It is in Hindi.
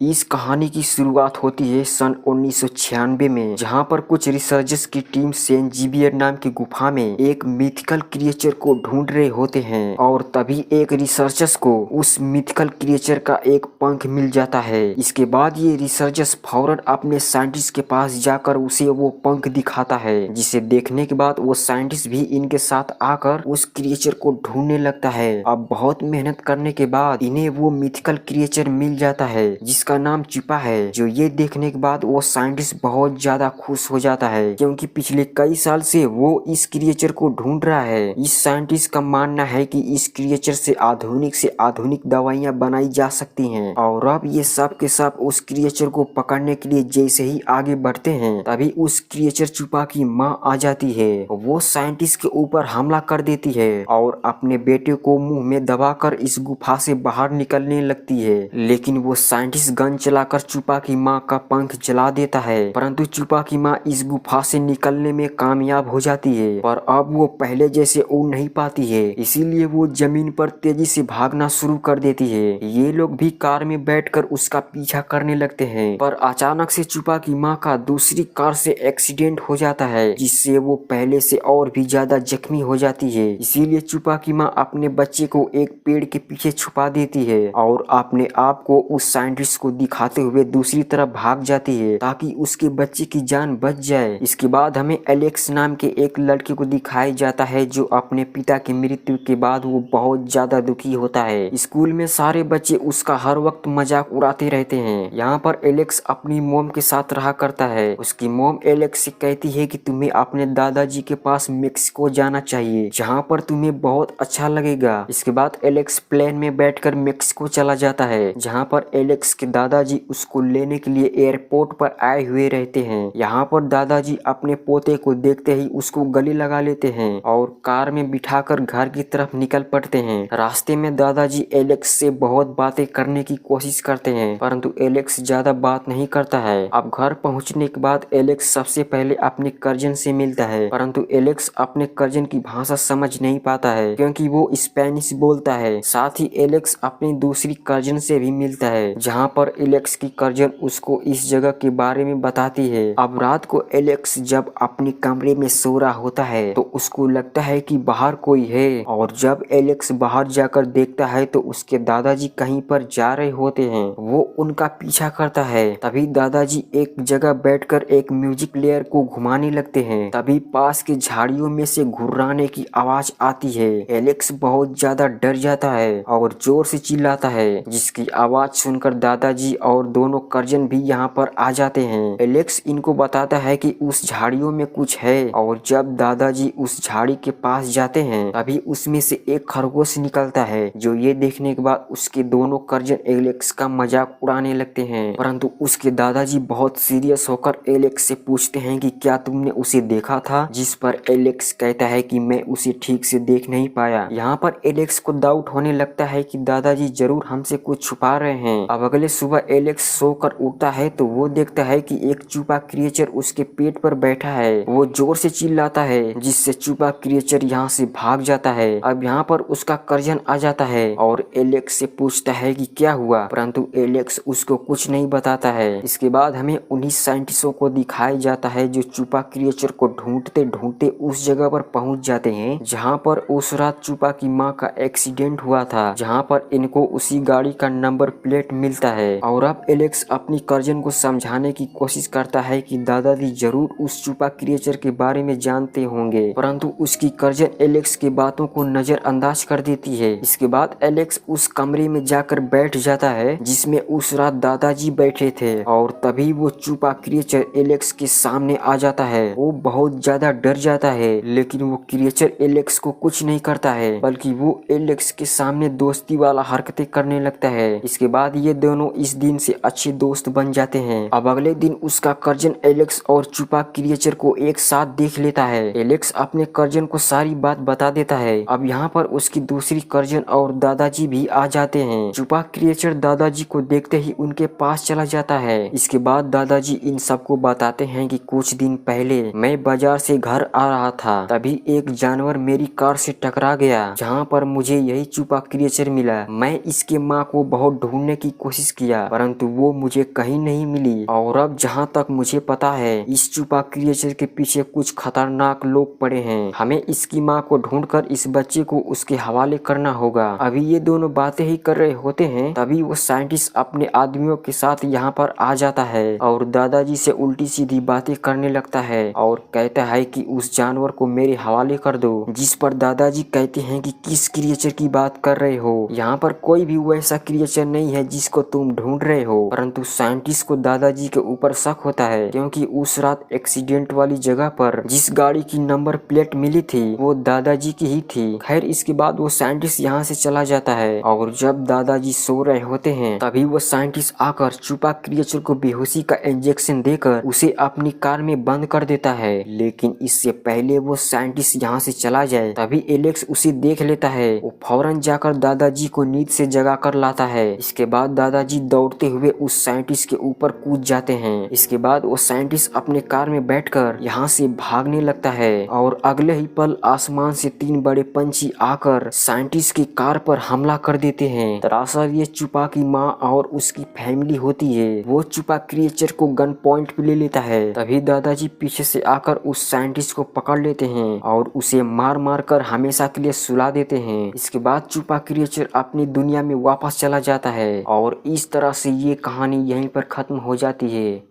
इस कहानी की शुरुआत होती है सन 1996 में, जहां पर कुछ रिसर्चर्स की टीम सेंट जेवियर नाम की गुफा में एक मिथिकल क्रिएचर को ढूंढ रहे होते हैं और तभी एक रिसर्चर्स को उस मिथिकल क्रिएचर का एक पंख मिल जाता है। इसके बाद ये रिसर्चर्स फौरन अपने साइंटिस्ट के पास जाकर उसे वो पंख दिखाता है, जिसे देखने के बाद वो साइंटिस्ट भी इनके साथ आकर उस क्रिएचर को ढूंढने लगता है। अब बहुत मेहनत करने के बाद इन्हें वो मिथिकल क्रिएचर मिल जाता है जिसका नाम चुपा है। जो ये देखने के बाद वो साइंटिस्ट बहुत ज्यादा खुश हो जाता है, क्योंकि पिछले कई साल से वो इस क्रिएचर को ढूंढ रहा है। इस साइंटिस्ट का मानना है कि इस क्रिएचर से आधुनिक दवाइयां बनाई जा सकती हैं और अब ये सब के सब उस क्रिएचर को पकड़ने के लिए जैसे ही आगे बढ़ते हैं, तभी उस क्रिएचर चुपा की माँ आ जाती है। वो साइंटिस्ट के ऊपर हमला कर देती है और अपने बेटे को मुंह में दबाकर इस गुफा से बाहर निकलने लगती है, लेकिन वो साइंटिस्ट गन चलाकर चुपा की माँ का पंख जला देता है। परंतु चुपा की माँ इस गुफा से निकलने में कामयाब हो जाती है, पर अब वो पहले जैसे उड़ नहीं पाती है, इसीलिए वो जमीन पर तेजी से भागना शुरू कर देती है। ये लोग भी कार में बैठकर उसका पीछा करने लगते हैं, पर अचानक से चुपा की माँ का दूसरी कार से एक्सीडेंट हो जाता है, जिससे वो पहले से और भी ज्यादा जख्मी हो जाती है। इसीलिए चुपा की माँ अपने बच्चे को एक पेड़ के पीछे छुपा देती है और अपने आप को उस साइंटिस्ट को दिखाते हुए दूसरी तरफ भाग जाती है ताकि उसके बच्चे की जान बच जाए। इसके बाद हमें एलेक्स नाम के एक लड़के को दिखाया जाता है जो अपने पिता की मृत्यु के बाद वो बहुत ज्यादा दुखी होता है। स्कूल में सारे बच्चे उसका हर वक्त मजाक उड़ाते रहते हैं। यहाँ पर एलेक्स अपनी मोम के साथ रहा करता है। उसकी मोम एलेक्स से कहती है कि तुम्हें अपने दादाजी के पास मेक्सिको जाना चाहिए, जहाँ पर तुम्हें बहुत अच्छा लगेगा। इसके बाद एलेक्स प्लेन में बैठकर मेक्सिको चला जाता है, जहाँ पर एलेक्स के दादाजी उसको लेने के लिए एयरपोर्ट पर आए हुए रहते हैं। यहाँ पर दादाजी अपने पोते को देखते ही उसको गले लगा लेते हैं और कार में बिठाकर घर की तरफ निकल पड़ते हैं। रास्ते में दादाजी एलेक्स से बहुत बातें करने की कोशिश करते हैं, परंतु एलेक्स ज्यादा बात नहीं करता है। अब घर पहुँचने के बाद एलेक्स सबसे पहले अपने कजिन से मिलता है, परंतु एलेक्स अपने कजिन की भाषा समझ नहीं पाता है क्योंकि वो स्पेनिश बोलता है। साथ ही एलेक्स अपनी दूसरी कजिन से भी मिलता है, जहाँ पर एलेक्स की कजिन उसको इस जगह के बारे में बताती है। अब रात को एलेक्स जब अपने कमरे में सो रहा होता है तो उसको लगता है कि बाहर कोई है, और जब एलेक्स बाहर जाकर देखता है तो उसके दादाजी कहीं पर जा रहे होते हैं। वो उनका पीछा करता है। तभी दादाजी एक जगह बैठकर एक म्यूजिक प्लेयर को घुमाने लगते हैं। तभी पास के झाड़ियों में से घुर्राने की आवाज आती है। एलेक्स बहुत ज्यादा डर जाता है और जोर से चिल्लाता है, जिसकी आवाज सुनकर दादाजी और दोनों कजिन भी यहाँ पर आ जाते हैं। एलेक्स इनको बताता है कि उस झाड़ियों में कुछ है, और जब दादाजी उस झाड़ी के पास जाते हैं तभी उसमें से एक खरगोश निकलता है। जो ये देखने के बाद उसके दोनों कजिन एलेक्स का मजाक उड़ाने लगते हैं, परंतु उसके दादाजी बहुत सीरियस होकर एलेक्स से पूछते हैं कि क्या तुमने उसे देखा था, जिस पर एलेक्स कहता है कि मैं उसे ठीक से देख नहीं पाया। यहाँ पर एलेक्स को डाउट होने लगता है कि दादाजी जरूर हमसे कुछ छुपा रहे हैं। अब अगले सुबह एलेक्स सोकर उठता है तो वो देखता है कि एक चुपा क्रिएचर उसके पेट पर बैठा है। वो जोर से चिल्लाता है, जिससे चुपा क्रिएचर यहाँ से भाग जाता है। अब यहाँ पर उसका कजिन आ जाता है और एलेक्स से पूछता है कि क्या हुआ, परंतु एलेक्स उसको कुछ नहीं बताता है। इसके बाद हमें उन्हीं साइंटिस्टों को दिखाया जाता है जो चुपा क्रिएचर को ढूंढते ढूंढते उस जगह पर पहुंच जाते हैं जहाँ पर उस रात चुपा की माँ का एक्सीडेंट हुआ था, जहाँ पर इनको उसी गाड़ी का नंबर प्लेट मिलता है। और अब एलेक्स अपनी कजिन को समझाने की कोशिश करता है कि दादाजी जरूर उस चुपा क्रिएचर के बारे में जानते होंगे, परंतु उसकी कजिन एलेक्स की बातों को नजरअंदाज कर देती है। इसके बाद एलेक्स उस कमरे में जाकर बैठ जाता है जिसमें उस रात दादाजी बैठे थे, और तभी वो चुपा क्रिएचर एलेक्स के सामने आ जाता है। वो बहुत ज्यादा डर जाता है, लेकिन वो क्रिएचर एलेक्स को कुछ नहीं करता है, बल्कि वो एलेक्स के सामने दोस्ती वाला हरकतें करने लगता है। इसके बाद ये दोनों इस दिन से अच्छे दोस्त बन जाते हैं। अब अगले दिन उसका कजिन एलेक्स और चुपा क्रिएचर को एक साथ देख लेता है। एलेक्स अपने कजिन को सारी बात बता देता है। अब यहाँ पर उसकी दूसरी कजिन और दादाजी भी आ जाते हैं। चुपा क्रिएचर दादाजी को देखते ही उनके पास चला जाता है। इसके बाद दादाजी इन सबको बताते हैं कि कुछ दिन पहले मैं बाजार से घर आ रहा था, तभी एक जानवर मेरी कार से टकरा गया, जहाँ पर मुझे यही चुपा क्रिएचर मिला। मैं इसके माँ को बहुत ढूंढने की कोशिश किया, किया, परंतु वो मुझे कहीं नहीं मिली। और अब जहाँ तक मुझे पता है, इस छुपा क्रिएचर के पीछे कुछ खतरनाक लोग पड़े हैं। हमें इसकी माँ को ढूंढकर इस बच्चे को उसके हवाले करना होगा। अभी ये दोनों बातें ही कर रहे होते हैं, तभी वो साइंटिस्ट अपने आदमियों के साथ यहाँ पर आ जाता है और दादाजी से उल्टी सीधी बातें करने लगता है और कहता है कि उस जानवर को मेरे हवाले कर दो। जिस पर दादाजी कहते हैं कि किस क्रिएचर की बात कर रहे हो, यहाँ पर कोई भी वैसा क्रिएचर नहीं है जिसको तुम ढूंढ रहे हो। परंतु साइंटिस्ट को दादाजी के ऊपर शक होता है, क्योंकि उस रात एक्सीडेंट वाली जगह पर जिस गाड़ी की नंबर प्लेट मिली थी वो दादाजी की ही थी। खैर, इसके बाद वो साइंटिस्ट यहाँ से चला जाता है और जब दादाजी सो रहे होते हैं तभी वो साइंटिस्ट आकर छुपा क्रिएचर को बेहोशी का इंजेक्शन देकर उसे अपनी कार में बंद कर देता है। लेकिन इससे पहले वो साइंटिस्ट यहाँ से चला जाए तभी एलेक्स उसे देख लेता है। वो फौरन जाकर दादाजी को नींद से जगा कर लाता है। इसके बाद दादाजी दौड़ते हुए उस साइंटिस्ट के ऊपर कूद जाते हैं। इसके बाद वो साइंटिस्ट अपने कार में बैठकर यहाँ से भागने लगता है और अगले ही पल आसमान से 3 बड़े पंछी आकर साइंटिस्ट की कार पर हमला कर देते हैं। दरअसल ये छुपा की माँ और उसकी फैमिली होती है। वो छुपा क्रिएचर को गन पॉइंट पे ले लेता है। तभी दादाजी पीछे से आकर उस साइंटिस्ट को पकड़ लेते हैं और उसे मार मार कर हमेशा के लिए सुला देते हैं। इसके बाद छुपा क्रिएचर अपनी दुनिया में वापस चला जाता है और इस तरह से ये कहानी यहीं पर खत्म हो जाती है।